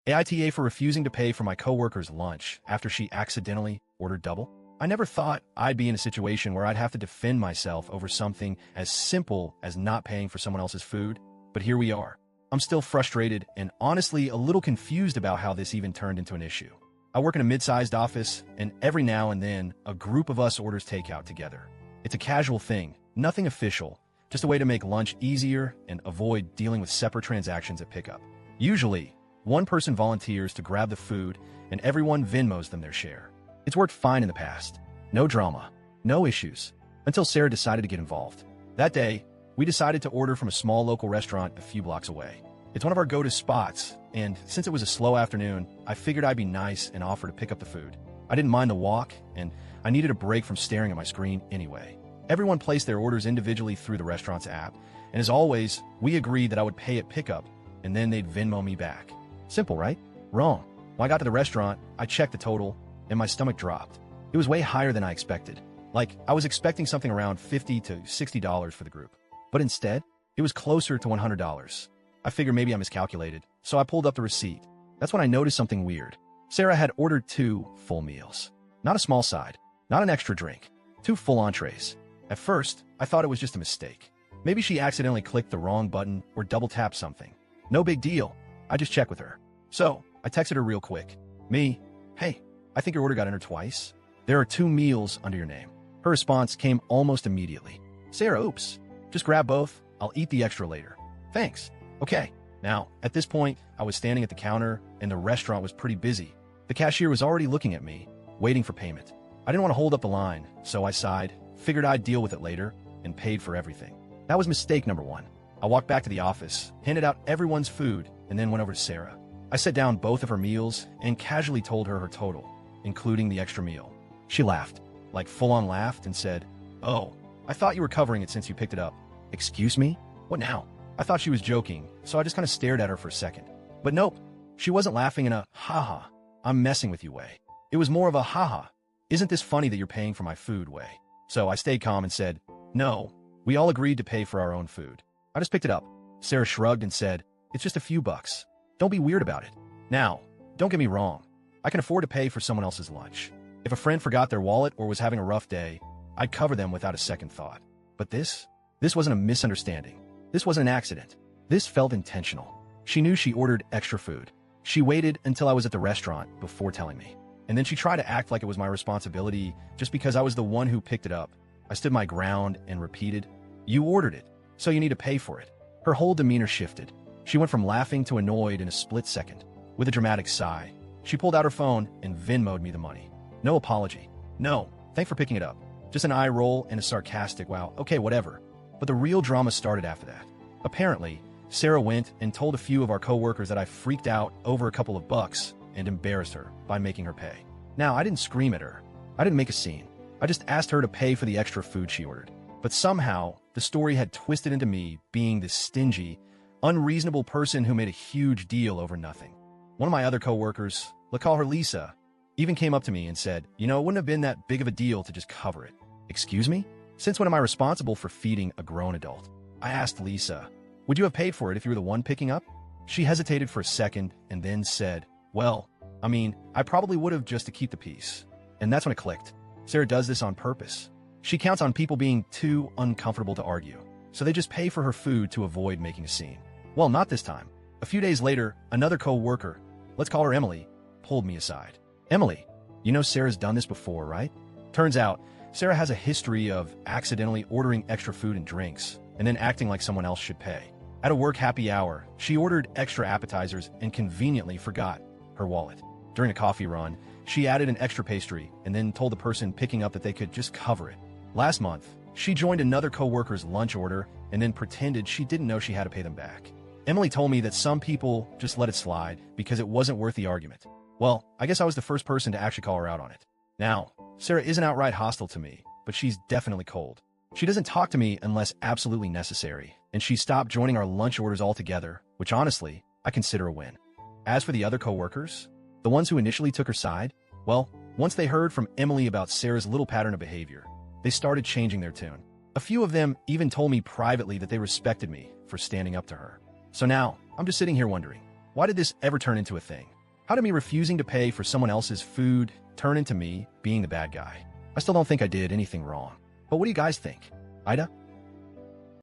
AITA for refusing to pay for my coworker's lunch after she accidentally ordered double? I never thought I'd be in a situation where I'd have to defend myself over something as simple as not paying for someone else's food, but here we are. I'm still frustrated and honestly a little confused about how this even turned into an issue. I work in a mid-sized office, and every now and then, a group of us orders takeout together. It's a casual thing, nothing official, just a way to make lunch easier and avoid dealing with separate transactions at pickup. Usually, one person volunteers to grab the food, and everyone Venmos them their share. It's worked fine in the past. No drama, no issues, until Sarah decided to get involved. That day, we decided to order from a small local restaurant a few blocks away. It's one of our go-to spots, and since it was a slow afternoon, I figured I'd be nice and offer to pick up the food. I didn't mind the walk, and I needed a break from staring at my screen anyway. Everyone placed their orders individually through the restaurant's app, and as always, we agreed that I would pay at pickup, and then they'd Venmo me back. Simple, right? Wrong. When I got to the restaurant, I checked the total, and my stomach dropped. It was way higher than I expected. Like, I was expecting something around $50 to $60 for the group. But instead, it was closer to $100. I figured maybe I miscalculated, so I pulled up the receipt. That's when I noticed something weird. Sarah had ordered 2 full meals. Not a small side, not an extra drink, 2 full entrees. At first, I thought it was just a mistake. Maybe she accidentally clicked the wrong button or double-tapped something. No big deal. I just checked with her. So, I texted her real quick. Hey, I think your order got entered twice. There are 2 meals under your name. Her response came almost immediately. Sarah, oops. Just grab both. I'll eat the extra later. Thanks. Okay. Now, at this point, I was standing at the counter, and the restaurant was pretty busy. The cashier was already looking at me, waiting for payment. I didn't want to hold up the line, so I sighed, figured I'd deal with it later, and paid for everything. That was mistake number 1. I walked back to the office, handed out everyone's food, and then went over to Sarah. I set down both of her meals and casually told her total, including the extra meal. She laughed, like full-on laughed, and said, "Oh, I thought you were covering it since you picked it up." Excuse me? What now? I thought she was joking, so I just kind of stared at her for a second. But nope, she wasn't laughing in a haha, I'm messing with you way. It was more of a haha, isn't this funny that you're paying for my food way. So I stayed calm and said, no, we all agreed to pay for our own food. I just picked it up. Sarah shrugged and said, it's just a few bucks. Don't be weird about it. Now, don't get me wrong. I can afford to pay for someone else's lunch. If a friend forgot their wallet or was having a rough day, I'd cover them without a second thought. But this wasn't a misunderstanding. This wasn't an accident. This felt intentional. She knew she ordered extra food. She waited until I was at the restaurant before telling me. And then she tried to act like it was my responsibility just because I was the one who picked it up. I stood my ground and repeated, you ordered it, so you need to pay for it. Her whole demeanor shifted. She went from laughing to annoyed in a split second. With a dramatic sigh, she pulled out her phone and Venmo'd me the money. No apology. No, thanks for picking it up. Just an eye roll and a sarcastic, wow, okay, whatever. But the real drama started after that. Apparently, Sarah went and told a few of our coworkers that I freaked out over a couple of bucks and embarrassed her by making her pay. Now, I didn't scream at her. I didn't make a scene. I just asked her to pay for the extra food she ordered. But somehow, the story had twisted into me being this stingy, unreasonable person who made a huge deal over nothing. One of my other coworkers, let's call her Lisa, even came up to me and said, you know, it wouldn't have been that big of a deal to just cover it. Excuse me? Since when am I responsible for feeding a grown adult? I asked Lisa, would you have paid for it if you were the one picking up? She hesitated for a second and then said, well, I mean, I probably would have just to keep the peace. And that's when it clicked. Sarah does this on purpose. She counts on people being too uncomfortable to argue, so they just pay for her food to avoid making a scene. Well, not this time. A few days later, another co-worker, let's call her Emily, pulled me aside. Emily, you know Sarah's done this before, right? Turns out, Sarah has a history of accidentally ordering extra food and drinks, and then acting like someone else should pay. At a work happy hour, she ordered extra appetizers and conveniently forgot her wallet. During a coffee run, she added an extra pastry and then told the person picking up that they could just cover it. Last month, she joined another coworker's lunch order and then pretended she didn't know she had to pay them back. Emily told me that some people just let it slide because it wasn't worth the argument. Well, I guess I was the first person to actually call her out on it. Now, Sarah isn't outright hostile to me, but she's definitely cold. She doesn't talk to me unless absolutely necessary, and she stopped joining our lunch orders altogether, which honestly, I consider a win. As for the other coworkers, the ones who initially took her side, well, once they heard from Emily about Sarah's little pattern of behavior, they started changing their tune. A few of them even told me privately that they respected me for standing up to her. So now, I'm just sitting here wondering, Why did this ever turn into a thing? How did me refusing to pay for someone else's food turn into me being the bad guy? I still don't think I did anything wrong. But what do you guys think? AITA?